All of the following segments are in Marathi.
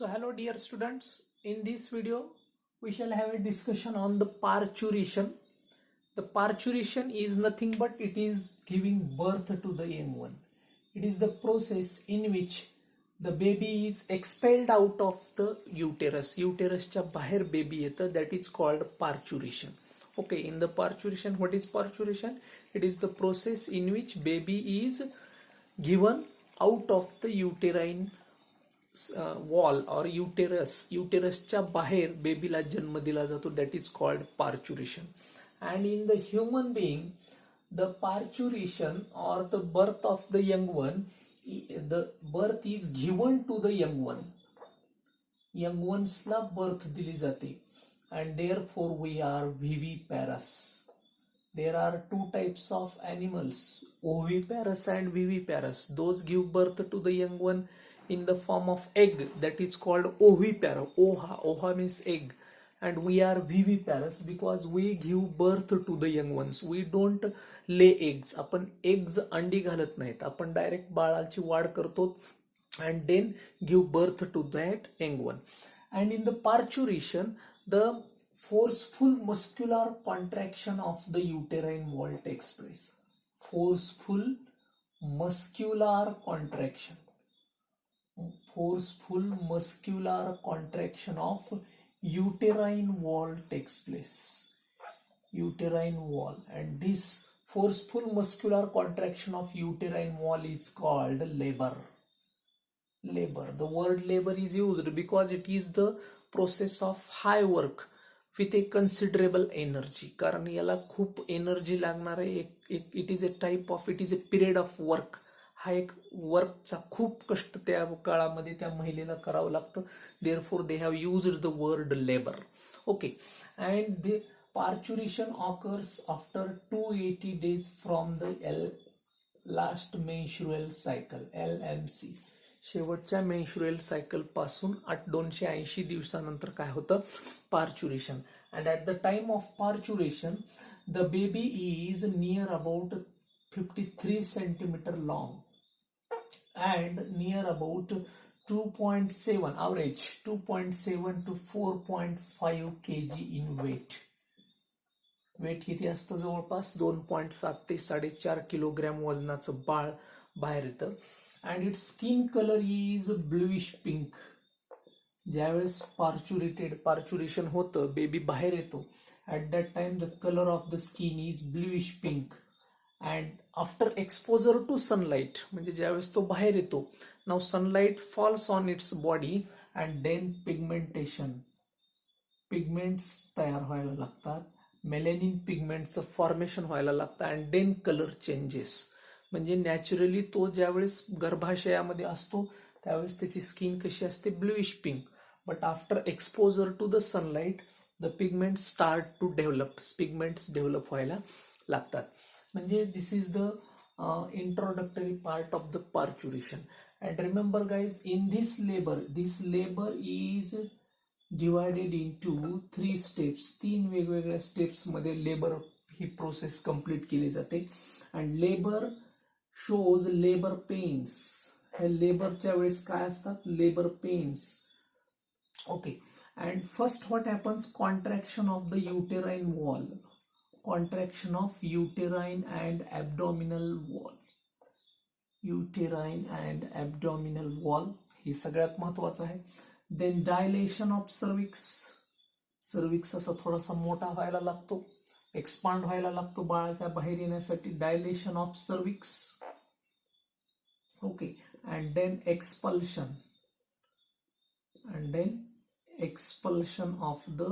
So hello dear students, in this video we shall have a discussion on the parturition. The parturition is nothing but it is giving birth to the young one. It is the process in which the baby is expelled out of the uterus. Uterusच्या बाहेर baby येतं, that is called parturition. Okay, in the parturition, what is parturition? It is the process in which baby is given out of the uterine wall or uterusच्या बाहेर बेबीला जन्म दिला जातो, that is called parturition. And in the human being, the parturition or the birth of the young one, the birth is given to the young one. Young ones ला birth दिली जाते, and therefore we are viviparous. There are two types of animals, oviparous and viviparous. Those give birth to the young one in the form of egg, that is called ovipara. Oha means egg, and we are viviparous because we give birth to the young ones. We don't lay eggs. आपण eggs अंडी घालत नाहीत, आपण डायरेक्ट बाळाची वाढ करतो and then give birth to that young one. And in the parturition, the forceful muscular contraction of the uterine wall takes place. Forceful muscular contraction. Forceful muscular contraction of uterine wall takes place. Uterine wall, and this forceful muscular contraction of uterine wall is called labor. Labor. The word labor is used because it is the process of high work with a considerable energy. कारण याला खूप एनर्जी लागणार आहे. It is a period of work. हा एक वर्कचा खूप कष्ट त्या काळामध्ये त्या महिलेला करावं लागतं. Therefore they have used the word labour. Okay, and the parturition occurs after 280 days from the last menstrual cycle, LMC. शेवटच्या मेन्स्ट्रुअल सायकल पासून 280 दिवसानंतर काय होतं? parturition. And at the time of parturition, the baby is near about 53 centimeter long and near about 2.7 average 2.7 to 4.5 kg in weight. Weight किती असतं? जवळपास 2.7 ते 4.5 किलोग्रॅम वजनाचं बाळ बाहेर येतं. And its skin colour is bluish pink. ज्यावेळेस पार्च्युरेशन होतं, बेबी बाहेर येतो, at that time the colour of the skin is bluish pink. And after exposure to sunlight, म्हणजे ज्यावेळेस तो बाहेर येतो, now sunlight falls on its body and then pigmentation. Pigments तयार व्हायला लागतात, मेलॅनिन पिगमेंटचं फॉर्मेशन व्हायला लागतं, अँड देन कलर चेंजेस. म्हणजे नॅचरली तो ज्यावेळेस गर्भाशयामध्ये असतो त्यावेळेस त्याची स्किन कशी असते? Bluish pink. But after exposure to the sunlight the pigment start to develop. Pigments develop व्हायला लागतात. म्हणजे this is the introductory part of the parturition. And remember guys, in this labour is divided into 3 steps. 3 वेगवेगळ्या स्टेप्स मध्ये लेबर ही प्रोसेस कंप्लीट केली जाते. And labour shows labour pains. हे लेबरच्या वेळेस काय असतात? Labour pains. Okay, and first what happens? Contraction of the uterine wall. Contraction of uterine and abdominal wall. Uterine and abdominal wall हे सगळ्यात महत्वाचं आहे. Then dilation of cervix. Cervix असा थोडासा मोठा व्हायला लागतो, एक्सपांड व्हायला लागतो बाळाच्या बाहेर येण्यासाठी. Dilation of cervix. Okay, and then expulsion. And then expulsion of the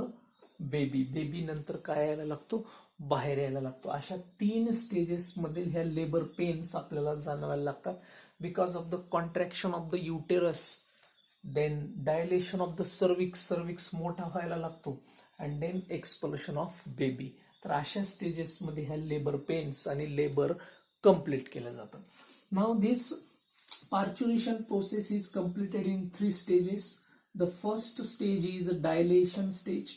baby. Baby नंतर काय यायला लागतो? बाहेर यायला लागतो. अशा 3 स्टेजेस मधील ह्या लेबर पेन्स आपल्याला जाणवायला लागतात because of the contraction of the uterus. Then dilation of the cervix मोठा व्हायला लागतो, and then expulsion of baby. तर अशा स्टेजेसमध्ये ह्या लेबर पेन्स आणि लेबर कम्प्लीट केलं जातं. Now this parturition process is completed in 3 stages. The first stage is a dilation stage.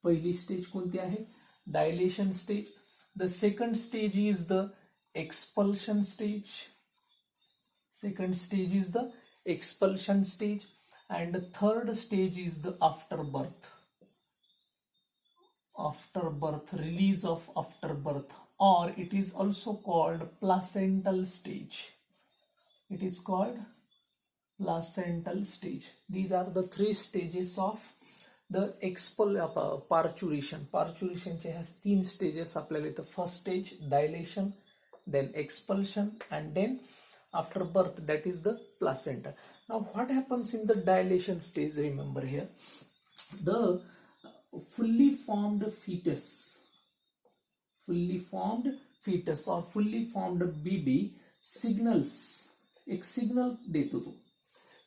पहिली स्टेज कोणती आहे? Dilation stage. The second stage is the expulsion stage. Second stage is the expulsion stage. and the third stage is the afterbirth. Afterbirth, release of afterbirth, or it is also called placental stage. It is called placental stage. These are the three stages of the parturition. Parturition has three stages आपल्याला इथं. First stage dilation, then expulsion, and then after birth, that is the placenta. Now what happens in the dilation stage? Remember here, the fully formed fetus or fully formed baby signals, एक सिग्नल देतो तो,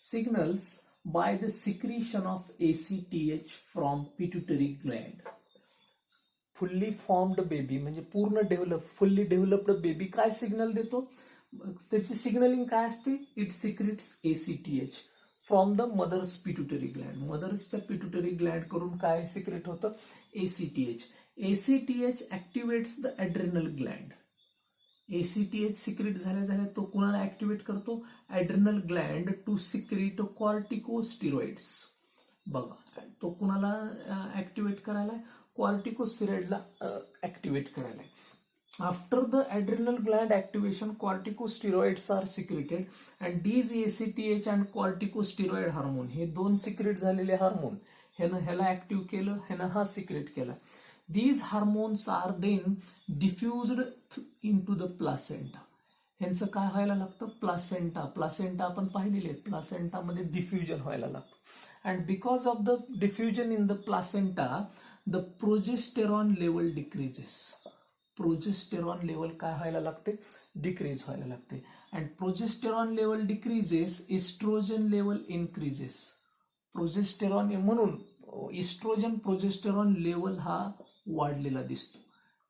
signals by the secretion of ACTH from pituitary gland. Fully formed baby म्हणजे पूर्ण फुल्ली डेव्हलप्ड बेबी काय सिग्नल देतो? त्याची सिग्नलिंग काय असते? It secretes ACTH from the mother's pituitary gland. मदर्सच्या पिट्युटरी ग्लँड करून काय सिक्रेट होतं? ACTH. ACTH activates the adrenal gland. ACTH secrete झाल्या तो कोणाला ऍक्टिव्हेट करतो? Adrenal gland to secrete corticosteroids. बघा, तो कुणाला ऍक्टिव्हेट करायला? कॉर्टिकोस्टिरॉइडला ऍक्टिव्हेट करायला. After the adrenal gland activation, corticosteroids are secreted, and these ACTH and corticosteroid hormone, हे दोन सिक्रेट झालेले हार्मोन, ह्याला ऍक्टिव्ह केलं, ह्यानं हा सिक्रेट केला. These hormones are then diffused into the placenta. ह्यांचं काय व्हायला लागतं? प्लासेंटा आपण पाहिलेले आहेत. प्लासेंटामध्ये डिफ्युजन व्हायला लागतं. And because of the diffusion in the placenta, the progesterone level decreases. Progesterone level काय व्हायला लागते? डिक्रीज व्हायला लागते. And progesterone level decreases, estrogen level increases. Progesterone म्हणून इस्ट्रोजन प्रोजेस्टेरॉन लेवल हा वाढलेला दिसतो.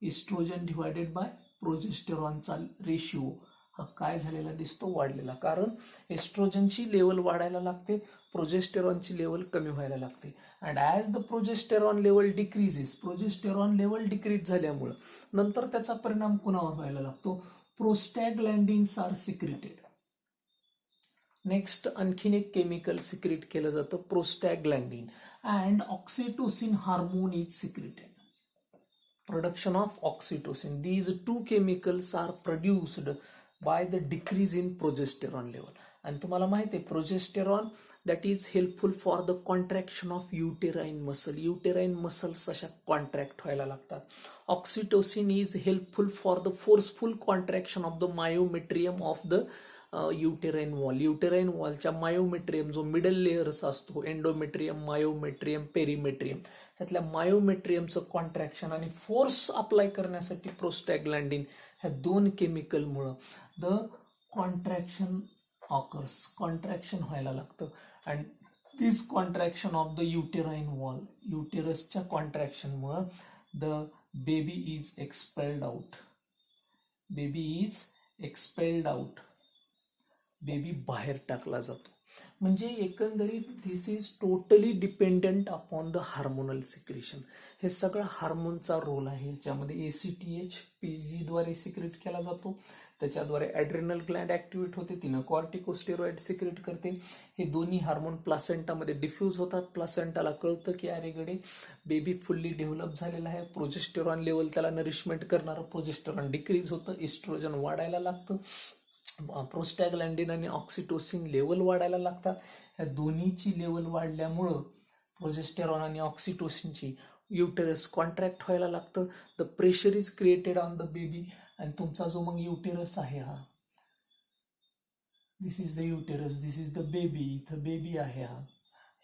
इस्ट्रोजन डिवायडेड बाय प्रोजेस्टेरॉनचा रेशिओ हा काय झालेला दिसतो? वाढलेला. कारण एस्ट्रोजनची लेवल वाढायला लागते, प्रोजेस्टेरॉनची लेवल कमी व्हायला लागते. And as the progesterone level decreases, progesterone level decrease झाल्यामुळं नंतर त्याचा परिणाम कुणावर व्हायला लागतो? प्रोस्टॅग्लॅन्डिन्स आर सिक्रेटेड. नेक्स्ट आणखीन एक केमिकल सिक्रेट केलं जातं, prostaglandin. And oxytocin hormone is secreted. Production of oxytocin. These two chemicals are produced by the decrease in progesterone level. आणि तुम्हाला माहिती आहे progesterone that is helpful for the contraction of uterine muscle. Uterine muscles अशा कॉन्ट्रॅक्ट व्हायला लागतात. Oxytocin is helpful for the forceful contraction of the myometrium of the uterine wall. Uterine वॉलच्या मायोमेट्रियम जो मिडल लेअर्स असतो, एंडोमेट्रियम, मायोमेट्रियम, पेरिमेट्रियम, त्यातल्या मायोमेट्रियमचं कॉन्ट्रॅक्शन आणि फोर्स अप्लाय करण्यासाठी प्रोस्टॅग्लॅन्डिन ह्या दोन केमिकलमुळं द कॉन्ट्रॅक्शन ऑकर्स, कॉन्ट्रॅक्शन व्हायला लागतं. And this contraction of the uterine wall, युटेरसच्या कॉन्ट्रॅक्शनमुळं the baby is expelled out. Baby is expelled out. Baby बाहेर टाकला जातो. म्हणजे एकंदरीत this is totally dependent upon the hormonal secretion. हे सगळं हार्मोनचा रोल आहे. याच्यामध्ये ACTH PG द्वारे सिक्रेट केला जातो, त्याच्याद्वारे ॲड्रेनल ग्लँड ऍक्टिव्हेट होते, तिनं कॉर्टिकोस्टेरॉइड सिक्रेट करते. हे दोन्ही हार्मोन प्लासेंटामध्ये डिफ्यूज होतात. प्लासेंटाला कळतं की अरे गडे बेबी फुल्ली डेव्हलप झालेला आहे. प्रोजेस्टेरॉन लेवल त्याला नरिशमेंट करणारं प्रोजेस्टेरॉन डिक्रीज होतं, इस्ट्रोजन वाढायला लागतं, प्रोस्टॅग्लॅन्डिन आणि ऑक्सिटोसिन लेवल वाढायला लागतात. ह्या दोन्हीची लेवल वाढल्यामुळं प्रोजेस्टेरॉन आणि ऑक्सिटोसिनची युटेरस कॉन्ट्रॅक्ट व्हायला लागतं. The pressure is created on the baby. आणि तुमचा जो मग युटेरस आहे हा, this is the uterus, this is the baby, इथं बेबी आहे हा.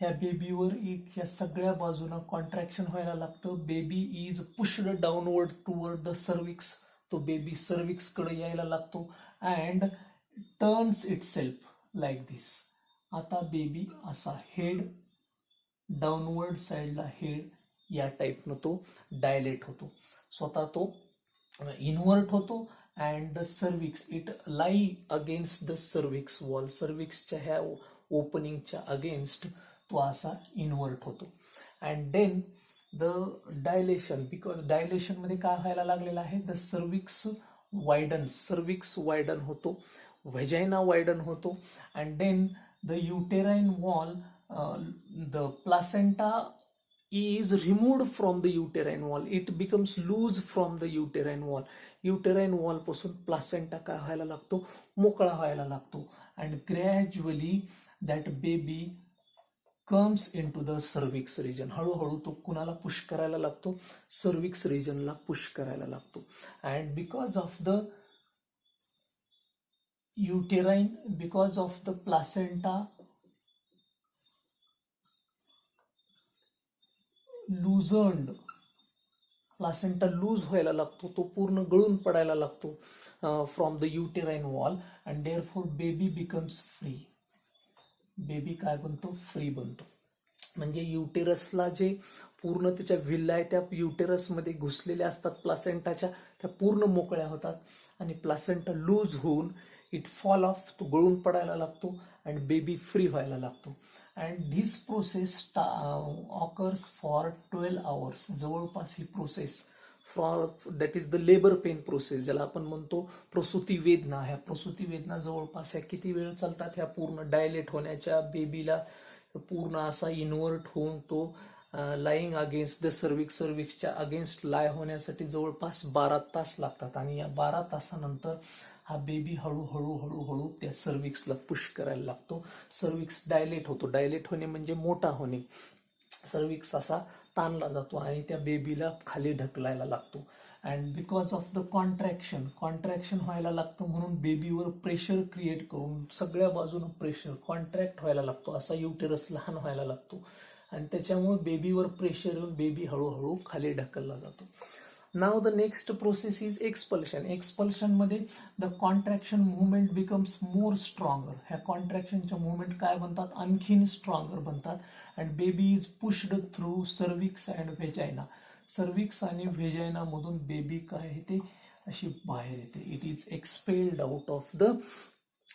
ह्या बेबीवर एक या सगळ्या बाजूला कॉन्ट्रॅक्शन व्हायला लागतं. Baby is pushed downward toward the cervix. तो बेबी सर्विक्सकडे यायला लागतो अँड टर्न्स इटसेल्फ लाईक दिस. आता बेबी असा हेड डाऊनवर्ड साईडला हेड या टाईपनं तो डायलेट होतो. स्वतः तो इन्व्हर्ट होतो and the cervix it lie against the cervix wall. सर्विक्सच्या ह्या ओपनिंगच्या अगेन्स्ट तो असा इन्व्हर्ट होतो. And then the dilation, because डायलेशनमध्ये काय व्हायला लागलेलं आहे, the cervix widens, cervix widen होतो, व्हेजायना वायडन होतो. And then the uterine wall the placenta is removed from the uterine wall. It becomes loose from the uterine wall. Uterine wall पासून प्लासेंटा काय व्हायला लागतो, मोकळा व्हायला लागतो. And gradually that baby comes into the cervix region. हळूहळू तो कुणाला पुश करायला लागतो, सर्विक्स रिजनला पुश करायला लागतो. And because of the placenta loosened, placenta loose व्हायला लागतो, तो पूर्ण गळून पडायला लागतो from the uterine wall. And therefore baby becomes free. Baby काय बनतो, फ्री बनतो. म्हणजे युटेरसला जे पूर्ण त्याच्या विल्ला आहे त्या युटेरसमध्ये घुसलेल्या असतात प्लासेंटाच्या, त्या पूर्ण मोकळ्या होतात आणि प्लासेंटा लूज होऊन इट फॉल ऑफ, तो गळून पडायला लागतो अँड बेबी फ्री व्हायला लागतो. And this process occurs for 12 hours. जवळपास ही process for that is the labour pain process, ज्याला आपण म्हणतो प्रसूती वेदना. ह्या प्रसूती वेदना जवळपास ह्या किती वेळ चालतात, ह्या पूर्ण डायलेट होण्याच्या, बेबीला पूर्ण असा इन्व्हर्ट होऊन तो लाईंग अगेन्स्ट द सर्विक्सच्या अगेन्स्ट लाय होण्यासाठी जवळपास 12 तास लागतात. आणि या 12 तासानंतर हा बेबी हळूहळू हळूहळू त्या सर्विक्सला पुश करायला लागतो. सर्विक्स डायलेट होतो. डायलेट होणे म्हणजे मोठा होणे. सर्विक्स असा ताणला जातो आणि त्या बेबीला खाली ढकलायला लागतो. And because of the contraction व्हायला लागतं म्हणून बेबीवर प्रेशर क्रिएट करून सगळ्या बाजूनं प्रेशर कॉन्ट्रॅक्ट व्हायला लागतो. असा युटेरस लहान व्हायला लागतो आणि त्याच्यामुळे बेबीवर प्रेशर येऊन बेबी हळूहळू खाली ढकलला जातो. Now the next process is expulsion. Expulsion मध्ये the contraction movement becomes more stronger. ह्या कॉन्ट्रॅक्शनच्या मुवमेंट काय बनतात, आणखीन स्ट्रॉंगर बनतात. And baby is pushed through cervix and vagina. Cervix आणि व्हेजायना मधून बेबी काय येते, अशी बाहेर येते. It is expelled out of the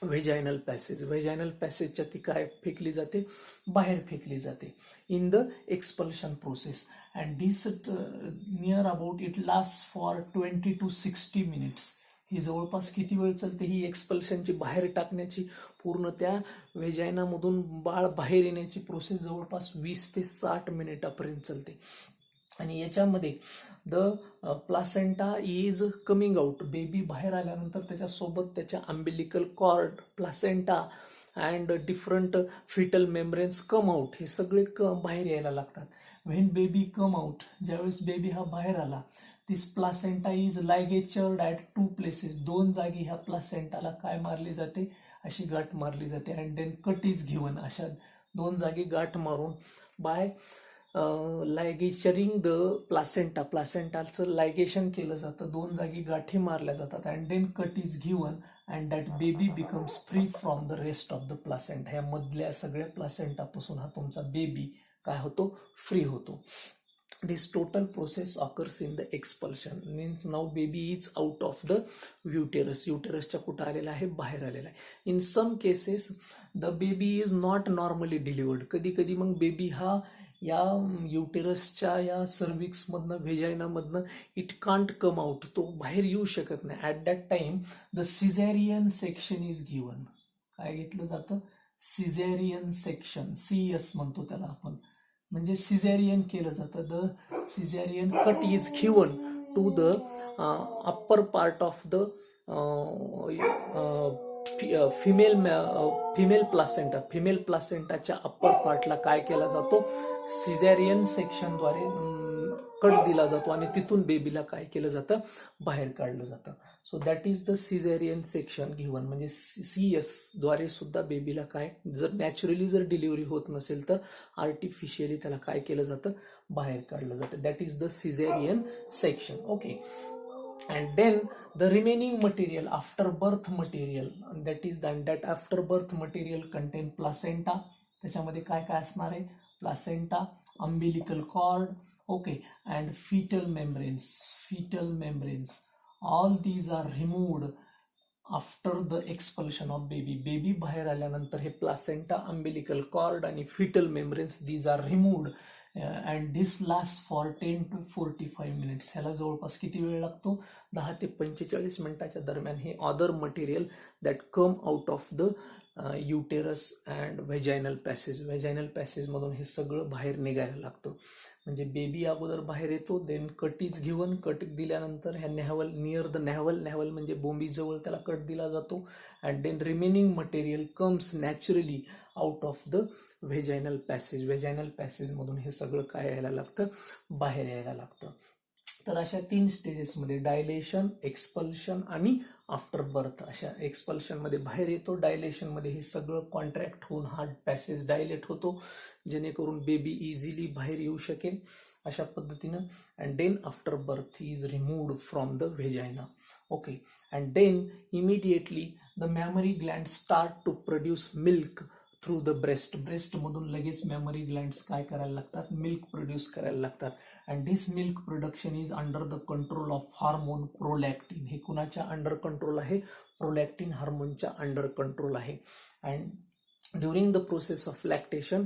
vaginal passage. Vaginal पॅसेजच्या ती काय फेकली जाते, बाहेर फेकली जाते in the expulsion process. And this near about it last for 20 to 60 minutes. ही जवळपास किती वेळ चालते, ही एक्सपल्शनची बाहेर टाकण्याची पूर्ण त्या व्हेजायनामधून बाळ बाहेर येण्याची प्रोसेस जवळपास 20 ते 60 मिनिटापर्यंत चालते. आणि याच्यामध्ये the placenta is coming out. Baby बाहेर आल्यानंतर त्याच्यासोबत त्याच्या umbilical cord, placenta and different fetal membranes come out. हे सगळे बाहेर यायला लागतात. व्हेन बेबी कम आउट, ज्यावेळेस बेबी हा बाहेर आला, this placenta is ligatured at 2 places. 2 जागी ह्या प्लासेंटाला काय मारली जाते, अशी गाठ मारली जाते. And then cut is given. अशा 2 जागी गाठ मारून बाय लायगेचरिंग द प्लासेंटा, प्लासेंटाचं लायगेशन केलं जातं. 2 जागी गाठी मारल्या जातात. And then cut is given and that baby becomes free from the rest of the placenta. ह्या मधल्या सगळ्या प्लासेंटापासून हा तुमचा बेबी काय होतो, फ्री होतो. This total process occurs in the expulsion. Means now baby is out of the uterus. Uterusच्या कुठं आलेला आहे, बाहेर आलेला आहे. In some cases the baby is not normally delivered. कधी कधी मग बेबी हा या युटेरसच्या या सर्विक्स मधनं, व्हेजायना मधनं इट कांट कम आउट, तो बाहेर येऊ शकत नाही. At that time the caesarean section is given. काय घेतलं जातं, सिझेरियन सेक्शन, CS म्हणतो त्याला आपण. म्हणजे सिझेरियन केलं जातं. The caesarean cut is given to the upper part of the female placenta. Female प्लासेंटाच्या अप्पर पार्टला काय केला जातो, सिझेरियन सेक्शनद्वारे कट दिला जातो आणि तिथून बेबीला काय केलं जातं, बाहेर काढलं जातं. So that is the caesarean section given. म्हणजे CS द्वारे सुद्धा बेबीला काय, जर नॅचरली जर डिलिव्हरी होत नसेल तर आर्टिफिशियली त्याला काय केलं जातं, बाहेर काढलं जातं. That is the caesarean section. Okay. And then the remaining material, after birth material, that after birth material contain placenta. त्याच्यामध्ये काय काय असणार आहे, placenta, umbilical cord, okay, and fetal membranes. All these are removed after the expulsion of baby. Baby बाहेर आल्यानंतर हे प्लासेंटा, umbilical cord आणि fetal membranes, these are removed and this last for 10 to 45 minutes. ह्याला जवळपास किती वेळ लागतो? 10 ते 45 मिनिटाच्या दरम्यान हे other material that come out of the uterus and vaginal passage मधून हे सगळं बाहेर निघायला लागतं. म्हणजे बेबी अगोदर बाहेर येतो, then cut is given, cut दिल्यानंतर ह्या नॅव्हल नियर द नॅव्हल म्हणजे बोंबीजवळ त्याला कट दिला जातो. And then remaining material comes naturally out of the vaginal passage मधून हे सगळं काय यायला लागतं? बाहेर यायला लागतं. तर अशा 3 स्टेजेसमध्ये डायलेशन, एक्सपल्शन आणि आफ्टर बर्थ, अशा एक्सपल्शन मध्ये बाहेर येतो, डायलेशन मध्ये हे सगळं कॉन्ट्रॅक्ट होऊन हा पॅसेज डायलेट होतो, जेणेकरून बेबी इझिली बाहेर येऊ शकेल अशा पद्धतीनं. And then after birth he is removed from the vagina. Okay. And then immediately the mammary gland start to produce milk through the breast मधून लगेच मॅमरी ग्लँड्स काय करायला लागतात? मिल्क प्रोड्यूस करायला लागतात. And this milk production is under the control of hormone prolactin. हे कुणाच्या अंडर कंट्रोल आहे? प्रोलॅक्टिन हार्मोनच्या अंडर कंट्रोल आहे. And during the process of lactation,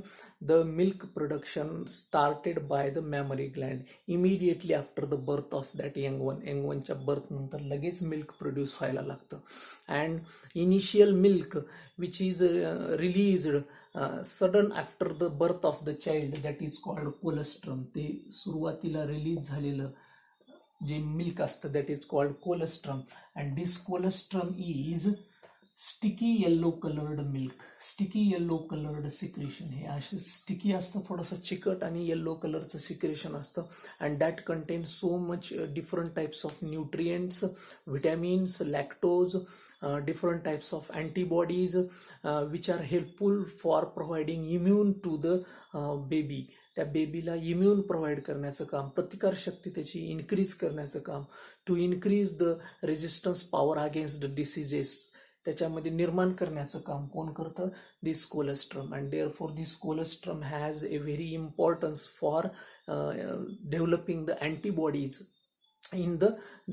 the milk production started by the mammary gland. Immediately after the birth of that young one च्या birth नंतर लगेच मिल्क प्रोड्यूस व्हायला लागतं. And initial milk which is released sudden after the birth of the child that is called colostrum. ते सुरुवातीला रिलीज झालेलं जे मिल्क असतं that is called colostrum. And this colostrum is sticky yellow coloured milk. Sticky yellow coloured secretion. हे असे स्टिकी असतं, थोडंसं चिकट आणि येल्लो कलरचं सिक्रेशन असतं. And that content so much different types of nutrients, vitamins, lactose, different types of antibodies which are helpful for providing immune to the baby. त्या बेबीला इम्युन प्रोव्हाइड करण्याचं काम, प्रतिकार शक्ती त्याची इन्क्रीज करण्याचं काम, to increase the resistance power against the diseases, त्याच्यामध्ये निर्माण करण्याचं काम कोण करतं? This colostrum. And therefore this colostrum has a very importance for developing the antibodies in the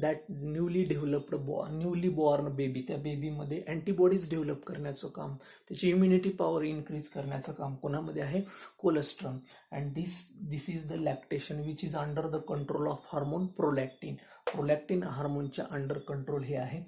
that newly born baby. त्या बेबीमध्ये अँटीबॉडीज डेव्हलप करण्याचं काम, त्याची इम्युनिटी पॉवर इन्क्रीज करण्याचं काम कोणामध्ये आहे? Colostrum. And this is the lactation which is under the control of hormone prolactin हार्मोनच्या अंडर कंट्रोल हे आहे.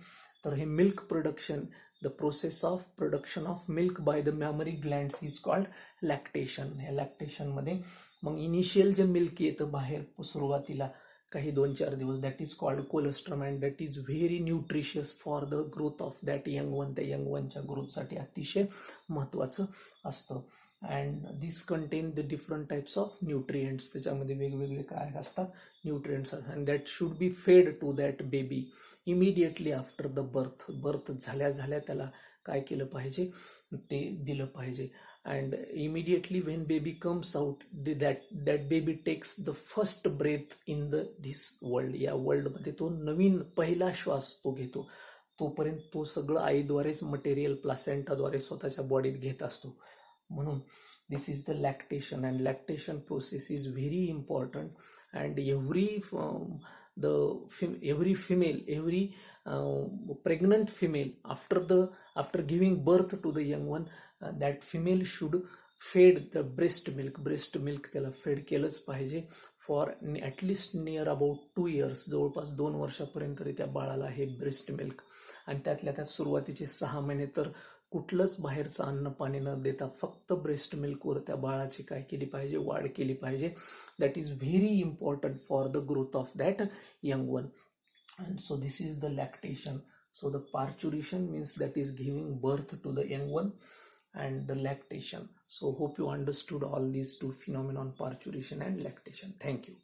तर हे milk production, the process of production of milk by the mammary glands is called lactation. ह्या लॅक्टेशनमध्ये मग इनिशियल जे मिल्क येतं बाहेर सुरुवातीला काही 2-4 दिवस, that is called colostrum. And that is very nutritious for the growth of that young one. त्या यंग वनच्या ग्रोथसाठी अतिशय महत्त्वाचं असतं. And this content the different types of nutrients. त्याच्यामध्ये वेगवेगळे काय असतात? न्यूट्रिएंट्स असतात. And that should be fed to that baby immediately after the birth झाल्या त्याला काय केलं पाहिजे? ते दिलं पाहिजे. And immediately when baby comes out, that baby takes the first breath in this world. या वर्ल्डमध्ये तो नवीन पहिला श्वास तो घेतो. तोपर्यंत तो सगळं आईद्वारेच मटेरियल प्लासेंटाद्वारे स्वतःच्या बॉडीत घेत असतो. म्हणून this is the lactation. And lactation process is very important. And every female, every pregnant female after giving birth to the young one, that female should fed the breast milk त्याला फेड केलंच पाहिजे for at least near about 2 years. जवळपास 2 वर्षापर्यंत त्या बाळाला हे ब्रेस्ट मिल्क. आणि त्यातल्या त्यात सुरुवातीचे 6 महिने तर कुठलंच बाहेरचं अन्न पाणी न देता फक्त ब्रेस्ट मिल्कवर त्या बाळाची काय केली पाहिजे? वाढ केली पाहिजे. That is very important for the growth of that young one. And so this is the lactation. So the parturition means that is giving birth to the young one and the lactation. So hope you understood all these 2 phenomena, parturition and lactation. Thank you.